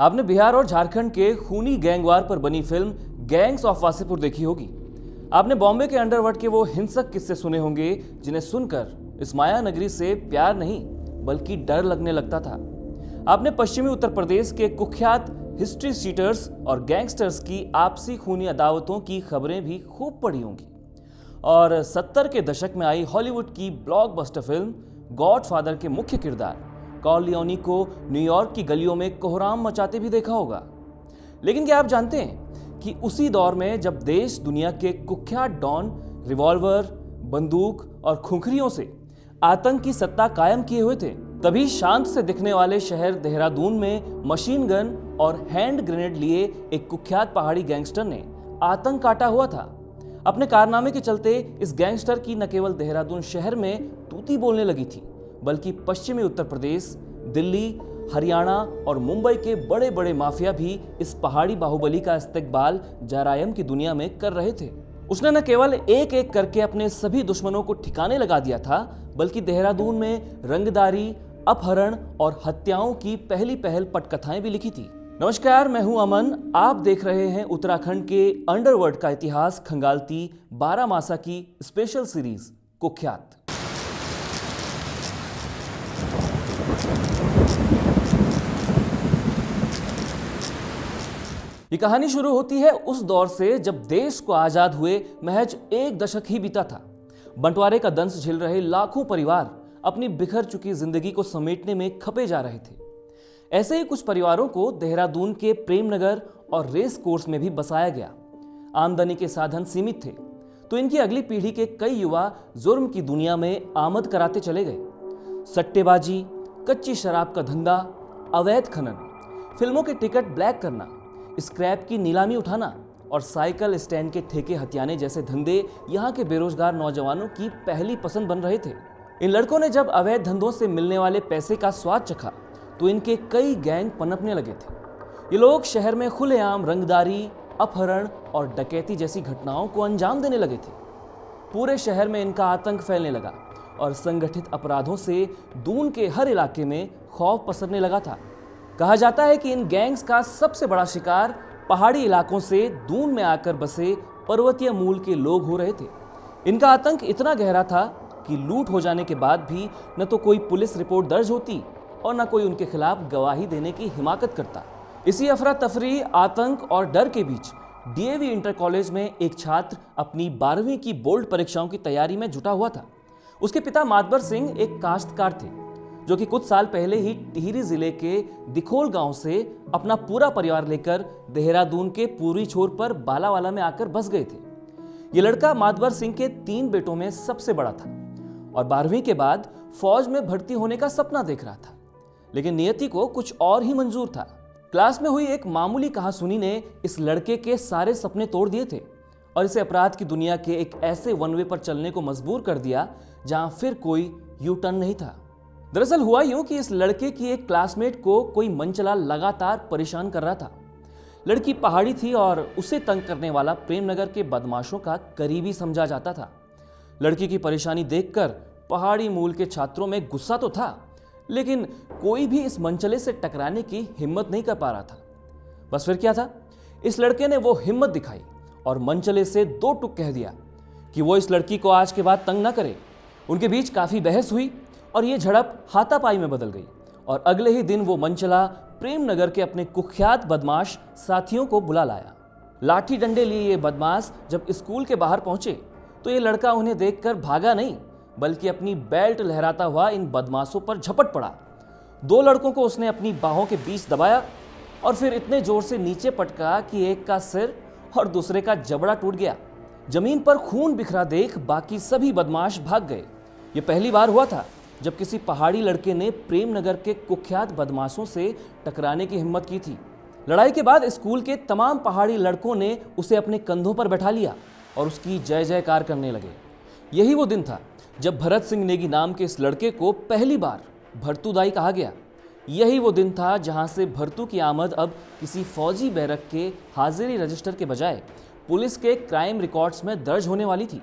आपने बिहार और झारखंड के खूनी गैंगवार पर बनी फिल्म गैंग्स ऑफ वासेपुर देखी होगी। आपने बॉम्बे के अंडरवर्ल्ड के वो हिंसक किस्से सुने होंगे जिन्हें सुनकर इस माया नगरी से प्यार नहीं बल्कि डर लगने लगता था। आपने पश्चिमी उत्तर प्रदेश के कुख्यात हिस्ट्री सीटर्स और गैंगस्टर्स की आपसी खूनी अदावतों की खबरें भी खूब पढ़ी होंगी। और 70 के दशक में आई हॉलीवुड की ब्लॉकबस्टर फिल्म गॉडफादर के मुख्य किरदार कॉर्लियोनी को न्यूयॉर्क की गलियों में कोहराम मचाते भी देखा होगा। लेकिन क्या आप जानते हैं कि उसी दौर में जब देश दुनिया के कुख्यात डॉन रिवॉल्वर, बंदूक और खुंखरियों से आतंक की सत्ता कायम किए हुए थे, तभी शांत से दिखने वाले शहर देहरादून में मशीन गन और हैंड ग्रेनेड लिए एक कुख्यात पहाड़ी गैंगस्टर ने आतंक काटा हुआ था। अपने कारनामे के चलते इस गैंगस्टर की न केवल देहरादून शहर में तूती बोलने लगी थी, बल्कि पश्चिमी उत्तर प्रदेश, दिल्ली, हरियाणा और मुंबई के बड़े बड़े माफिया भी इस पहाड़ी बाहुबली का इस्तेकबाल जरायम की दुनिया में कर रहे थे। उसने न केवल एक एक करके अपने सभी दुश्मनों को ठिकाने लगा दिया था, बल्कि देहरादून में रंगदारी, अपहरण और हत्याओं की पहली पहल पटकथाएं भी लिखी थी। नमस्कार, मैं हूं अमन। आप देख रहे हैं उत्तराखंड के अंडरवर्ल्ड का इतिहास खंगालती 12 मासा की स्पेशल सीरीज कुख्यात। ये कहानी शुरू होती है उस दौर से जब देश को आजाद हुए महज एक दशक ही बीता था। बंटवारे का दंश झेल रहे लाखों परिवार अपनी बिखर चुकी जिंदगी को समेटने में खपे जा रहे थे। ऐसे ही कुछ परिवारों को देहरादून के प्रेमनगर और रेस कोर्स में भी बसाया गया। आमदनी के साधन सीमित थे, तो इनकी अगली पीढ़ी के कई युवा जुर्म की दुनिया में आमद कराते चले गए। सट्टेबाजी, कच्ची शराब का धंधा, अवैध खनन, फिल्मों के टिकट ब्लैक करना, स्क्रैप की नीलामी उठाना और साइकिल स्टैंड के ठेके हथियाने जैसे धंधे यहाँ के बेरोजगार नौजवानों की पहली पसंद बन रहे थे। इन लड़कों ने जब अवैध धंधों से मिलने वाले पैसे का स्वाद चखा तो इनके कई गैंग पनपने लगे थे। ये लोग शहर में खुलेआम रंगदारी, अपहरण और डकैती जैसी घटनाओं को अंजाम देने लगे थे। पूरे शहर में इनका आतंक फैलने लगा और संगठित अपराधों से दून के हर इलाके में खौफ पसरने लगा था। कहा जाता है कि इन गैंग्स का सबसे बड़ा शिकार पहाड़ी इलाकों से दून में आकर बसे पर्वतीय मूल के लोग हो रहे थे। इनका आतंक इतना गहरा था कि लूट हो जाने के बाद भी न तो कोई पुलिस रिपोर्ट दर्ज होती और न कोई उनके खिलाफ गवाही देने की हिमाकत करता। इसी अफरा तफरी, आतंक और डर के बीच डीएवी इंटर कॉलेज में एक छात्र अपनी 12वीं की बोर्ड परीक्षाओं की तैयारी में जुटा हुआ था। उसके पिता मातबर सिंह एक काश्तकार थे जो कि कुछ साल पहले ही टिहरी जिले के दिखोल गांव से अपना पूरा परिवार लेकर देहरादून के पूर्वी छोर पर बालावाला में आकर बस गए थे। ये लड़का मातबर सिंह के 3 बेटों में सबसे बड़ा था और 12वीं के बाद फौज में भर्ती होने का सपना देख रहा था। लेकिन नियति को कुछ और ही मंजूर था। क्लास में हुई एक मामूली कहासुनी ने इस लड़के के सारे सपने तोड़ दिए थे और इसे अपराध की दुनिया के एक ऐसे वन वे पर चलने को मजबूर कर दिया जहां फिर कोई यू टर्न नहीं था। दरअसल हुआ यूं कि इस लड़के की एक क्लासमेट को कोई मनचला लगातार परेशान कर रहा था। लड़की पहाड़ी थी और उसे तंग करने वाला प्रेमनगर के बदमाशों का करीबी समझा जाता था। लड़की की परेशानी देखकर पहाड़ी मूल के छात्रों में गुस्सा तो था, लेकिन कोई भी इस मनचले से टकराने की हिम्मत नहीं कर पा रहा था। बस फिर क्या था, इस लड़के ने वो हिम्मत दिखाई और मनचले से 2 टुक कह दिया कि वो इस लड़की को आज के बाद तंग ना करे। उनके बीच काफी बहस हुई और ये झड़प हाथापाई में बदल गई और अगले ही दिन वो मनचला प्रेमनगर के अपने कुख्यात बदमाश साथियों को बुला लाया। लाठी डंडे लिए ये बदमाश जब स्कूल के बाहर पहुंचे तो ये लड़का उन्हें देखकर भागा नहीं, बल्कि अपनी बेल्ट लहराता हुआ इन बदमाशों पर झपट पड़ा। 2 लड़कों को उसने अपनी बाहों के बीच दबाया और फिर इतने जोर से नीचे पटका कि एक का सिर और दूसरे का जबड़ा टूट गया। जमीन पर खून बिखरा देख बाकी सभी बदमाश भाग गए। ये पहली बार हुआ था जब किसी पहाड़ी लड़के ने प्रेमनगर के कुख्यात बदमाशों से टकराने की हिम्मत की थी। लड़ाई के बाद स्कूल के तमाम पहाड़ी लड़कों ने उसे अपने कंधों पर बैठा लिया और उसकी जय जयकार करने लगे। यही वो दिन था जब भरत सिंह नेगी नाम के इस लड़के को पहली बार भरतूदाई कहा गया। यही वो दिन था जहां से भरतू की आमद अब किसी फौजी बैरक के हाजिरी रजिस्टर के बजाय पुलिस के क्राइम रिकॉर्ड्स में दर्ज होने वाली थी।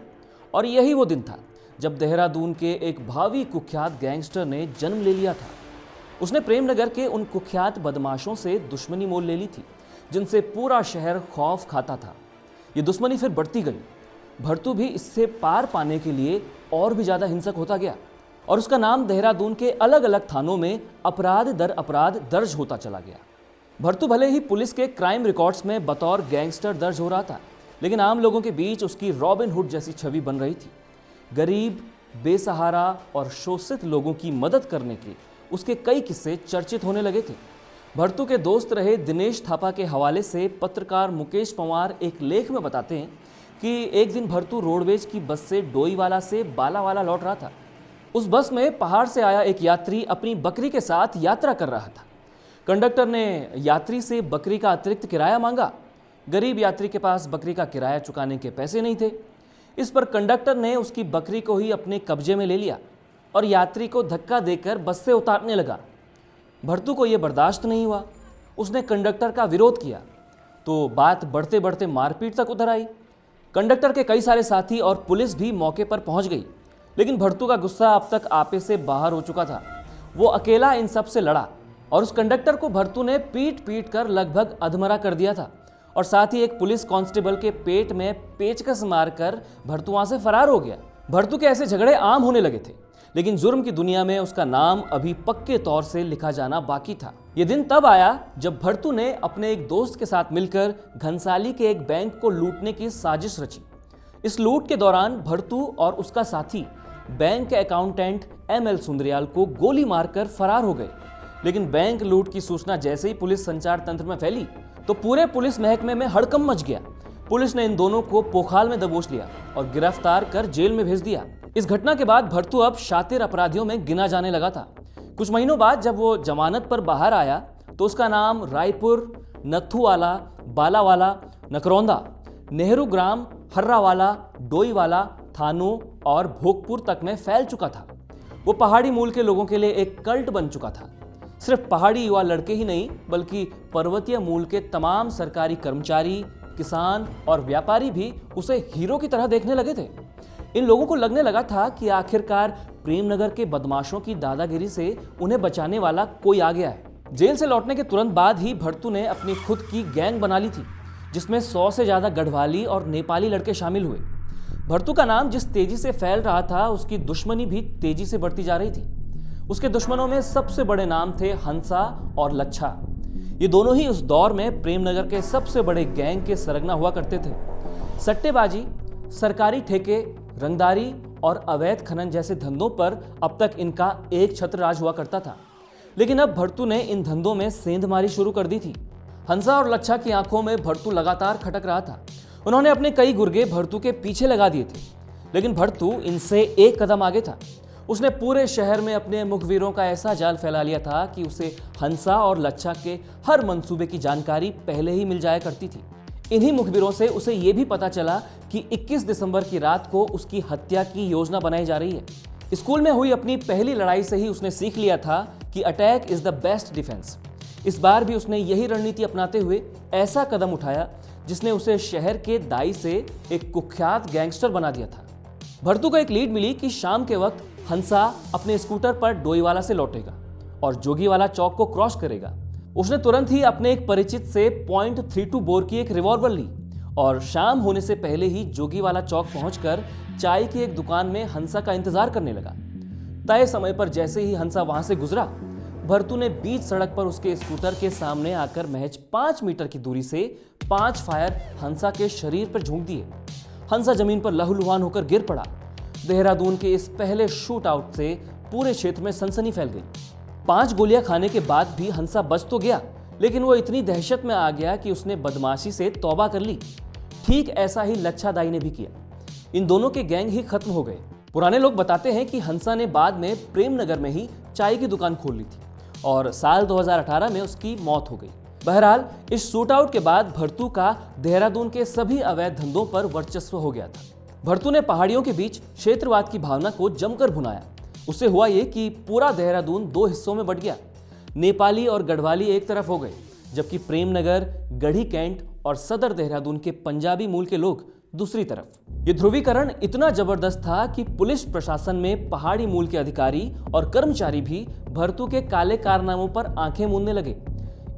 और यही वो दिन था जब देहरादून के एक भावी कुख्यात गैंगस्टर ने जन्म ले लिया था। उसने प्रेमनगर के उन कुख्यात बदमाशों से दुश्मनी मोल ले ली थी जिनसे पूरा शहर खौफ खाता था। ये दुश्मनी फिर बढ़ती गई। भरतू भी इससे पार पाने के लिए और भी ज्यादा हिंसक होता गया और उसका नाम देहरादून के अलग अलग थानों में अपराध दर अपराध दर्ज होता चला गया। भरतू भले ही पुलिस के क्राइम रिकॉर्ड्स में बतौर गैंगस्टर दर्ज हो रहा था, लेकिन आम लोगों के बीच उसकी रॉबिन हुड जैसी छवि बन रही थी। गरीब, बेसहारा और शोषित लोगों की मदद करने के उसके कई किस्से चर्चित होने लगे थे। भरतू के दोस्त रहे दिनेश थापा के हवाले से पत्रकार मुकेश पंवार एक लेख में बताते हैं कि एक दिन भरतू रोडवेज की बस से डोईवाला से बालावाला लौट रहा था। उस बस में पहाड़ से आया एक यात्री अपनी बकरी के साथ यात्रा कर रहा था। कंडक्टर ने यात्री से बकरी का अतिरिक्त किराया मांगा। गरीब यात्री के पास बकरी का किराया चुकाने के पैसे नहीं थे। इस पर कंडक्टर ने उसकी बकरी को ही अपने कब्जे में ले लिया और यात्री को धक्का देकर बस से उतारने लगा। भरतू को यह बर्दाश्त नहीं हुआ। उसने कंडक्टर का विरोध किया तो बात बढ़ते बढ़ते मारपीट तक उतर आई। कंडक्टर के कई सारे साथी और पुलिस भी मौके पर पहुंच गई, लेकिन भरतू का गुस्सा अब तक आपे से बाहर हो चुका था। वो अकेला इन सब से लड़ा और उस कंडक्टर को भरतू ने पीट पीट कर लगभग अधमरा कर दिया था और साथ ही एक पुलिस कांस्टेबल के पेट में पेचकस मारकर भरतू वहां से फरार हो गया। भरतू के ऐसे झगड़े आम होने लगे थे, लेकिन जुर्म की दुनिया में उसका नाम अभी पक्के तौर से लिखा जाना बाकी था। यह दिन तब आया जब भरतू ने अपने एक दोस्त के साथ मिलकर घनसाली के एक बैंक को लूटने की साजिश रची। इस लूट के दौरान भरतू और उसका साथी बैंक के अकाउंटेंट ML सुंदरियाल को गोली मारकर फरार हो गए। लेकिन बैंक लूट की सूचना जैसे ही पुलिस संचार तंत्र में फैली तो पूरे पुलिस महकमे में हड़कंप मच गया। पुलिस ने इन दोनों को पोखाल में दबोच लिया और गिरफ्तार कर जेल में भेज दिया। इस घटना के बाद भरतू अब शातिर अपराधियों में गिना जाने लगा था। कुछ महीनों बाद जब वो जमानत पर बाहर आया तो उसका नाम रायपुर, नथुवाला, बालावाला, नकरौंदा, नेहरू ग्राम, हर्रावाला, डोईवाला थानों और भोगपुर तक में फैल चुका था। वो पहाड़ी मूल के लोगों के लिए एक कल्ट बन चुका था। सिर्फ पहाड़ी युवा लड़के ही नहीं बल्कि पर्वतीय मूल के तमाम सरकारी कर्मचारी, किसान और व्यापारी भी उसे हीरो की तरह देखने लगे थे। इन लोगों को लगने लगा था कि आखिरकार प्रेमनगर के बदमाशों की दादागिरी से उन्हें बचाने वाला कोई आ गया है। जेल से लौटने के तुरंत बाद ही भरतू ने अपनी खुद की गैंग बना ली थी, जिसमें 100 से ज्यादा गढ़वाली और नेपाली लड़के शामिल हुए। भरतू का नाम जिस तेजी से फैल रहा था, उसकी दुश्मनी भी तेजी से बढ़ती जा रही थी। उसके दुश्मनों में सबसे बड़े नाम थे हंसा और लच्छा। ये दोनों ही उस दौर में प्रेमनगर के सबसे बड़े गैंग के सरगना हुआ करते थे। सट्टेबाजी, सरकारी ठेके, रंगदारी और अवैध खनन जैसे धंधों पर अब तक इनका एक छत्र राज हुआ करता था, लेकिन अब भरतू ने इन धंधों में सेंधमारी शुरू कर दी थी। हंसा और लच्छा की आंखों में भरतू लगातार खटक रहा था। उन्होंने अपने कई गुर्गे भरतू के पीछे लगा दिए थे, लेकिन भरतू इनसे एक कदम आगे था। उसने पूरे शहर में अपने मुखबिरों का ऐसा जाल फैला लिया था कि उसे हंसा और लच्छा के हर मंसूबे की जानकारी पहले ही मिल जाया करती थी। इन्हीं मुखबिरों से उसे यह भी पता चला कि 21 दिसंबर की रात को उसकी हत्या की योजना बनाई जा रही है। स्कूल में हुई अपनी पहली लड़ाई से ही उसने सीख लिया था कि attack is the best defence. इस बार भी उसने यही रणनीति अपनाते हुए ऐसा कदम उठाया जिसने उसे शहर के दाई से एक कुख्यात गैंगस्टर बना दिया था। भरतू को एक लीड मिली कि शाम के वक्त हंसा अपने स्कूटर पर डोईवाला से लौटेगा और जोगीवाला चौक को क्रॉस करेगा। उसने तुरंत ही अपने एक परिचित से .32 बोर की एक रिवॉल्वर ली और शाम होने से पहले ही जोगीवाला चौक पहुंचकर चाय की एक दुकान में हंसा का इंतजार करने लगा। तय समय पर जैसे ही हंसा वहां से गुजरा, भरतू ने बीच सड़क पर उसके स्कूटर के सामने आकर महज 5 मीटर की दूरी से 5 फायर हंसा के शरीर पर झोंक दिए। हंसा जमीन पर लहूलुहान होकर गिर पड़ा। देहरादून के इस पहले शूट आउट से पूरे क्षेत्र में सनसनी फैल गई। 5 गोलियां खाने के बाद भी हंसा बच तो गया, लेकिन वो इतनी दहशत में आ गया कि उसने बदमाशी से तौबा कर ली। ठीक ऐसा ही लच्छा दाई ने भी किया। इन दोनों के गैंग ही खत्म हो गए। पुराने लोग बताते हैं कि हंसा ने बाद में प्रेमनगर में ही चाय की दुकान खोल ली थी और साल 2018 में उसकी मौत हो गई। बहरहाल इस शूट आउट के बाद भरतू का देहरादून के सभी अवैध धंधों पर वर्चस्व हो गया था। भरतू ने पहाड़ियों के बीच क्षेत्रवाद की भावना को जमकर भुनाया। उससे हुआ ये कि पूरा देहरादून 2 हिस्सों में बंट गया। नेपाली और गढ़वाली एक तरफ हो गए, जबकि प्रेमनगर, गढ़ी कैंट और सदर देहरादून के पंजाबी मूल के लोग दूसरी तरफ। ये ध्रुवीकरण इतना जबरदस्त था कि पुलिस प्रशासन में पहाड़ी मूल के अधिकारी और कर्मचारी भी भरतू के काले कारनामों पर आंखें मूंदने लगे।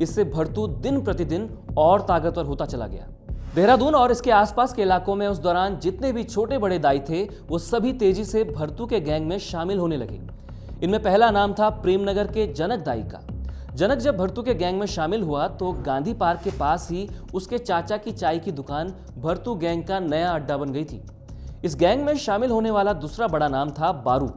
इससे भरतू दिन प्रतिदिन और ताकतवर होता चला गया। देहरादून और इसके आसपास के इलाकों में उस दौरान जितने भी छोटे बड़े दाई थे, वो सभी तेजी से भरतू के गैंग में शामिल होने लगे। इनमें पहला नाम था प्रेमनगर के जनक दाई का। जनक जब भरतू के गैंग में शामिल हुआ तो गांधी पार्क के पास ही उसके चाचा की चाय की दुकान भरतू गैंग का नया अड्डा बन गई थी। इस गैंग में शामिल होने वाला दूसरा बड़ा नाम था बारू।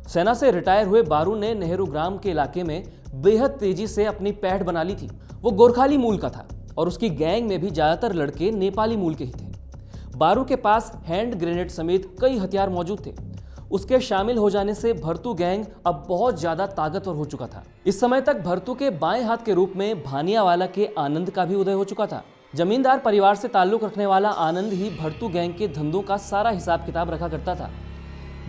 सेना से रिटायर हुए बारू ने नेहरू ग्राम के इलाके में बेहद तेजी से अपनी पैठ बना ली थी। वो गोरखाली मूल का था और उसकी गैंग में भी ज्यादातर लड़के नेपाली मूल के ही थे। बारू के पास हैंड ग्रेनेड समेत कई हथियार मौजूद थे। उसके शामिल हो जाने से भरतू गैंग अब बहुत ज्यादा ताकतवर हो चुका था। इस समय तक भरतू के बाएं हाथ के रूप में भानियावाला के आनंद का भी उदय हो चुका था। जमींदार परिवार से ताल्लुक रखने वाला आनंद ही भरतू गैंग के धंधों का सारा हिसाब किताब रखा करता था।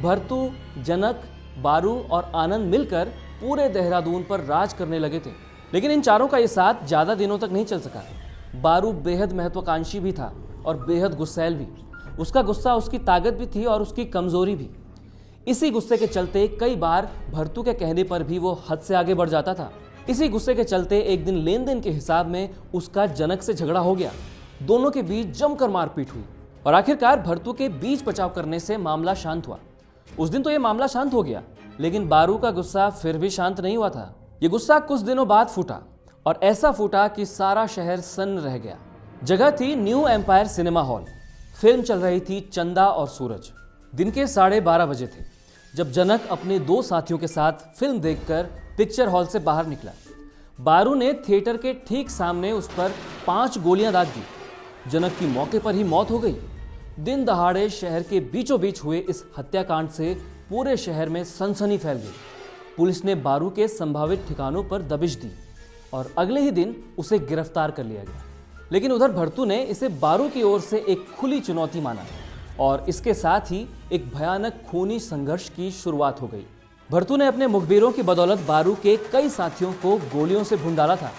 भरतू, जनक, बारू और आनंद मिलकर पूरे देहरादून पर राज करने लगे थे। लेकिन इन चारों का ये साथ ज्यादा दिनों तक नहीं चल सका। बारू बेहद महत्वाकांक्षी भी था और बेहद गुस्सैल भी। उसका गुस्सा उसकी ताकत भी थी और उसकी कमजोरी भी। इसी गुस्से के चलते कई बार भरतू के कहने पर भी वो हद से आगे बढ़ जाता था। इसी गुस्से के चलते एक दिन लेन देन के हिसाब में उसका जनक से झगड़ा हो गया। दोनों के बीच जमकर मारपीट हुई और आखिरकार भरतू के बीच बचाव करने से मामला शांत हुआ। उस दिन तो ये मामला शांत हो गया, लेकिन बारू का गुस्सा फिर भी शांत नहीं हुआ था। ये गुस्सा कुछ दिनों बाद फूटा और ऐसा फूटा कि सारा शहर सन्न रह गया। जगह थी new empire cinema hall. Film चल रही थी चंदा और सूरज। दिन के 12:30 बजे थे जब जनक अपने 2 साथियों के साथ फिल्म देखकर पिक्चर हॉल से बाहर निकला। बारू ने थिएटर के ठीक सामने उस पर 5 गोलियां दाग दी। जनक की मौके पर ही मौत हो गई। दिन दहाड़े शहर के बीचों बीच हुए इस हत्याकांड से पूरे शहर में सनसनी फैल गई। पुलिस ने बारू के संभावित ठिकानों पर दबिश दी और अगले ही दिन उसे गिरफ्तार कर लिया गया। लेकिन उधर भरतू ने इसे बारू की ओर से एक खुली चुनौती माना और इसके साथ ही एक भयानक खूनी संघर्ष की शुरुआत हो गई। भरतू ने अपने मुखबिरों की बदौलत बारू के कई साथियों को गोलियों से भून डाला था,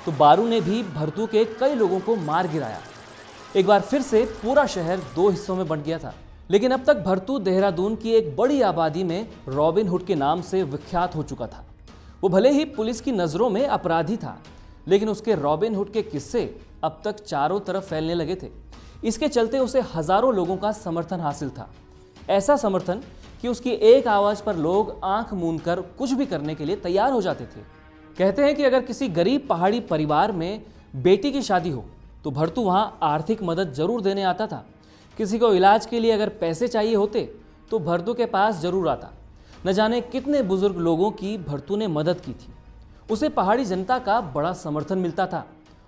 तो बारू ने भी भरतू के कई लोगों को मार गिराया। एक बार फिर से पूरा शहर 2 हिस्सों में बंट गया था। लेकिन अब तक भरतू देहरादून की एक बड़ी आबादी में रॉबिन हुड के नाम से विख्यात हो चुका था। वो भले ही पुलिस की नज़रों में अपराधी था, लेकिन उसके रॉबिन हुड के किस्से अब तक चारों तरफ फैलने लगे थे। इसके चलते उसे हजारों लोगों का समर्थन हासिल था। ऐसा समर्थन कि उसकी एक आवाज पर लोग आंख मूंद कर कुछ भी करने के लिए तैयार हो जाते थे। कहते हैं कि अगर किसी गरीब पहाड़ी परिवार में बेटी की शादी हो तो भरतू वहां आर्थिक मदद जरूर देने आता था। किसी को इलाज के लिए अगर पैसे चाहिए होते तो भरतू के पास जरूर आता। न जाने कितने बुजुर्ग लोगों की भरतू ने मदद की थी। उसे पहाड़ी जनता का बड़ा समर्थन मिलता था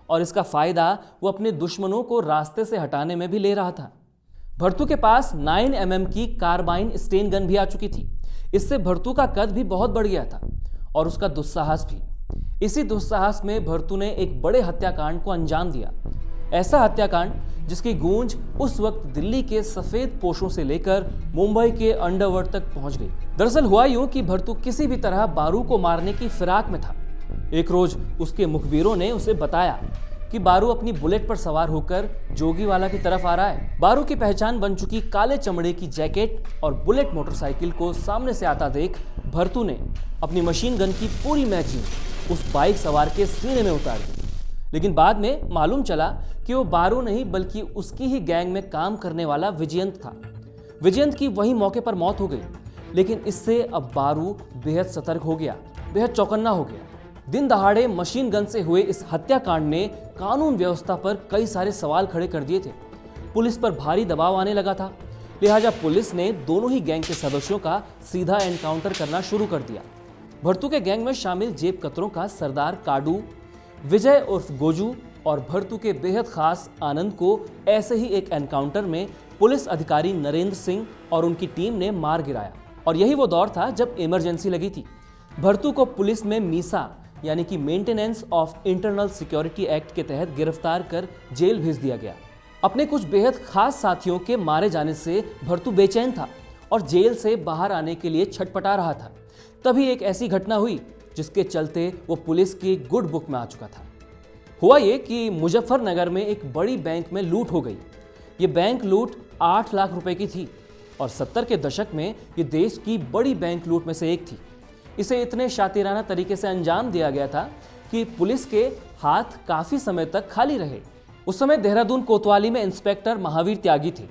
और इसका फायदा वो अपने दुश्मनों को रास्ते से हटाने में भी ले रहा था। भरतू के पास 9mm की कार्बाइन स्टेन गन भी आ चुकी थी। इससे भरतू का कद भी बहुत बढ़ गया था और उसका दुस्साहस भी। इसी दुस्साहस में भरतू ने एक बड़े हत्याकांड को अंजाम दिया। ऐसा हत्याकांड जिसकी गूंज उस वक्त दिल्ली के सफेद पोशों से लेकर मुंबई के अंडरवर्ल्ड तक पहुंच गई। दरअसल हुआ यूं कि भरतू किसी भी तरह बारू को मारने की फिराक में था। एक रोज उसके मुखबिरों ने उसे बताया कि बारू अपनी बुलेट पर सवार होकर जोगीवाला की तरफ आ रहा है। बारू की पहचान बन चुकी काले चमड़े की जैकेट और बुलेट मोटरसाइकिल को सामने से आता देख भरतू ने अपनी मशीन गन की पूरी मैगजीन उस बाइक सवार के सीने में उतार दी। लेकिन बाद में मालूम चला कि वो बारू नहीं बल्कि उसकी ही गैंग में काम करने वाला विजयंत था। विजयंत की वही मौके पर मौत हो गई। लेकिन इससे अब बारू बेहद सतर्क हो गया, बेहद चौकन्ना हो गया। दिन दहाड़े मशीन गन से हुए इस हत्याकांड ने कानून व्यवस्था पर कई सारे सवाल खड़े कर दिए थे। पुलिस पर भारी दबाव आने लगा था। लिहाजा पुलिस ने दोनों ही गैंग के सदस्यों का सीधा एनकाउंटर करना शुरू कर दिया। भरतू के गैंग में शामिल जेब कतरों का सरदार काडू, विजय उर्फ गोजू और भरतू के बेहद खास आनंद को ऐसे ही एक एनकाउंटर में पुलिस अधिकारी नरेंद्र सिंह और उनकी टीम ने मार गिराया। और यही वो दौर था जब इमरजेंसी लगी थी। भरतू को पुलिस में मीसा यानी कि maintenance of internal security act के तहत गिरफ्तार कर जेल भेज दिया गया। अपने कुछ बेहद खास साथियों के मारे जाने से भरतू बेचैन था और जेल से बाहर आने के लिए छटपटा रहा था। तभी एक ऐसी घटना हुई जिसके चलते वो पुलिस की गुड बुक में आ चुका था। हुआ ये कि मुजफ्फरनगर में एक बड़ी बैंक में लूट हो गई। ये बैंक लूट 8 लाख रुपए की थी और 70 के दशक में ये देश की बड़ी बैंक लूट में से एक थी। इसे इतने शातिराना तरीके से अंजाम दिया गया था कि पुलिस के हाथ काफी समय तक खाली रहे। उस समय देहरादून कोतवाली में इंस्पेक्टर महावीर त्यागी थे।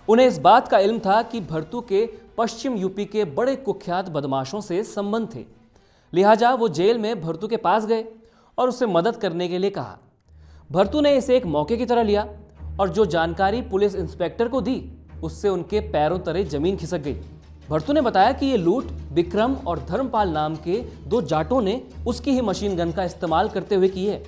उन्हें इस बात का इल्म था कि भरतू के पश्चिम यूपी के बड़े कुख्यात बदमाशों से संबंध थे। लिहाजा वो जेल में भरतू के पास गए और उससे मदद करने के लिए कहा। भरतू ने इसे एक मौके की तरह लिया और जो जानकारी पुलिस इंस्पेक्टर को दी उससे उनके पैरों तले जमीन खिसक गई। भरतू ने बताया कि ये लूट विक्रम और धर्मपाल नाम के दो जाटों ने उसकी ही मशीन गन का इस्तेमाल करते हुए की है।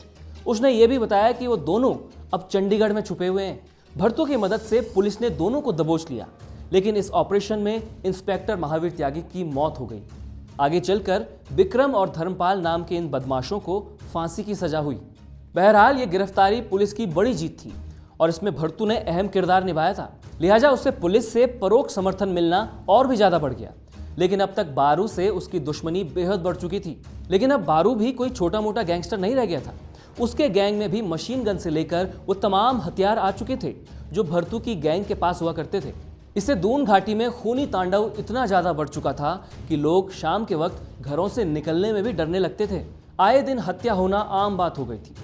उसने ये भी बताया कि वो दोनों अब चंडीगढ़ में छुपे हुए हैं। भरतू की मदद से पुलिस ने दोनों को दबोच लिया, लेकिन इस ऑपरेशन में इंस्पेक्टर महावीर त्यागी की मौत हो गई। आगे चलकर विक्रम और धर्मपाल नाम के इन बदमाशों को फांसी की सजा हुई। बहरहाल ये गिरफ्तारी पुलिस की बड़ी जीत थी और इसमें भरतू ने अहम किरदार निभाया था। लिहाजा उससे पुलिस से परोक्ष समर्थन मिलना और भी ज्यादा बढ़ गया। लेकिन अब तक बारू से उसकी दुश्मनी बेहद बढ़ चुकी थी। लेकिन अब बारू भी कोई छोटा मोटा गैंगस्टर नहीं रह गया था। उसके गैंग में भी मशीन गन से लेकर वो तमाम हथियार आ चुके थे जो भरतू की गैंग के पास हुआ करते थे। इससे दून घाटी में खूनी तांडव इतना ज्यादा बढ़ चुका था कि लोग शाम के वक्त घरों से निकलने में भी डरने लगते थे। आए दिन हत्या होना आम बात हो गई थी।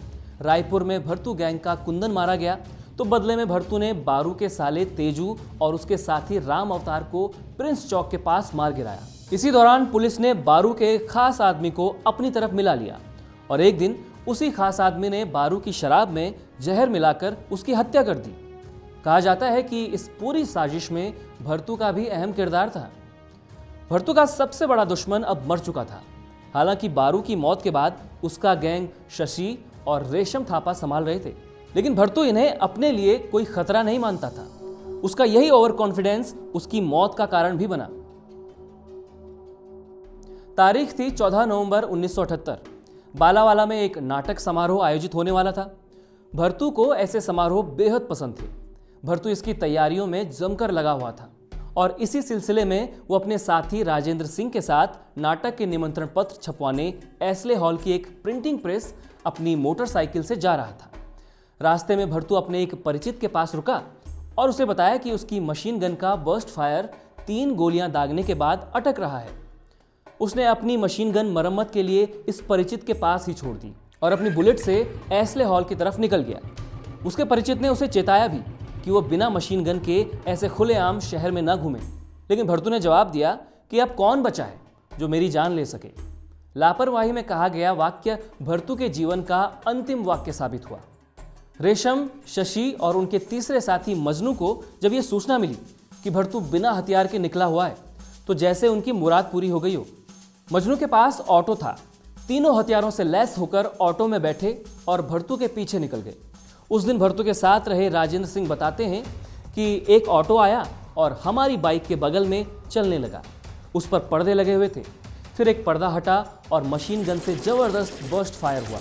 रायपुर में भरतू गैंग का कुंदन मारा गया तो बदले में भरतू ने बारू के साले तेजू और उसके साथी राम अवतार को प्रिंस चौक के पास मार गिराया। इसी दौरान पुलिस ने बारू के खास आदमी को अपनी तरफ मिला लिया और एक दिन उसी खास आदमी ने बारू की शराब में जहर मिलाकर उसकी हत्या कर दी। कहा जाता है कि इस पूरी साजिश में भरतू का भी अहम किरदार था। भरतू का सबसे बड़ा दुश्मन अब मर चुका था। हालांकि बारू की मौत के बाद उसका गैंग शशि और रेशम थापा संभाल रहे थे, लेकिन भरतू इन्हें अपने लिए कोई खतरा नहीं मानता था। उसका यही ओवर कॉन्फिडेंस उसकी मौत का कारण भी बना। तारीख थी 14 नवंबर 1978। बालावाला में एक नाटक समारोह आयोजित होने वाला था। भरतू को ऐसे समारोह बेहद पसंद थे। भरतू इसकी तैयारियों में जमकर लगा हुआ था और इसी सिलसिले में वो अपने साथी राजेंद्र सिंह के साथ नाटक के निमंत्रण पत्र छपवाने एस्ले हॉल की एक प्रिंटिंग प्रेस अपनी मोटरसाइकिल से जा रहा था। रास्ते में भरतू अपने एक परिचित के पास रुका और उसे बताया कि उसकी मशीन गन का बर्स्ट फायर 3 गोलियां दागने के बाद अटक रहा है। उसने अपनी मशीन गन मरम्मत के लिए इस परिचित के पास ही छोड़ दी और अपनी बुलेट से एस्ले हॉल की तरफ निकल गया। उसके परिचित ने उसे चेताया भी कि वो बिना मशीन गन के ऐसे खुलेआम शहर में न घूमे, लेकिन भरतू ने जवाब दिया कि अब कौन बचा है जो मेरी जान ले सके। लापरवाही में कहा गया वाक्य भरतू के जीवन का अंतिम वाक्य साबित हुआ। रेशम, शशि और उनके तीसरे साथी मजनू को जब यह सूचना मिली कि भरतू बिना हथियार के निकला हुआ है तो जैसे उनकी मुराद पूरी हो गई हो। मजनू के पास ऑटो था। तीनों हथियारों से लैस होकर ऑटो में बैठे और भरतू के पीछे निकल गए। उस दिन भरतू के साथ रहे राजेंद्र सिंह बताते हैं कि एक ऑटो आया और हमारी बाइक के बगल में चलने लगा। उस पर पर्दे लगे हुए थे। फिर एक पर्दा हटा और मशीन गन से जबरदस्त बर्स्ट फायर हुआ।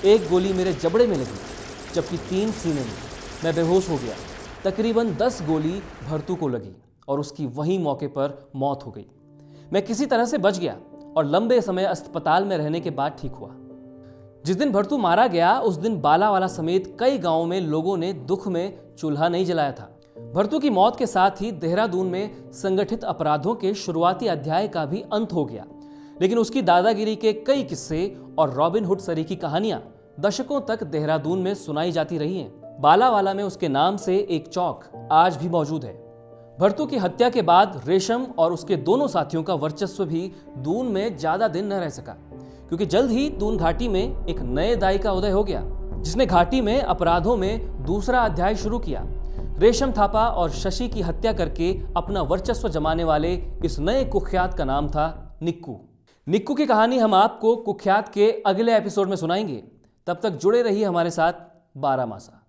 एक गोली मेरे जबड़े में लगी जबकि 3 सीने में। मैं बेहोश हो गया। तकरीबन 10 गोली भरतू को लगी और उसकी वहीं मौके पर मौत हो गई। मैं किसी तरह से बच गया और लंबे समय अस्पताल में रहने के बाद ठीक हुआ। जिस दिन भरतू मारा गया उस दिन बालावाला समेत कई गांवों में लोगों ने दुख में चूल्हा नहीं जलाया था। भरतू की मौत के साथ ही देहरादून में संगठित अपराधों के शुरुआती अध्याय का भी अंत हो गया, लेकिन उसकी दादागिरी के कई किस्से और रॉबिन हुड सरीखी कहानियां दशकों तक देहरादून में सुनाई जाती रही हैं। बालावाला में उसके नाम से एक चौक आज भी मौजूद है। भरतू की हत्या के बाद रेशम और उसके दोनों साथियों का वर्चस्व भी दून में ज्यादा दिन न रह सका, क्योंकि जल्द ही दून घाटी में एक नए दाई का उदय हो गया जिसने घाटी में अपराधों में दूसरा अध्याय शुरू किया। रेशम थापा और शशि की हत्या करके अपना वर्चस्व जमाने वाले इस नए कुख्यात का नाम था निक्कू। निक्कू की कहानी हम आपको कुख्यात के अगले एपिसोड में सुनाएंगे। तब तक जुड़े रहिए हमारे साथ 12 मासा।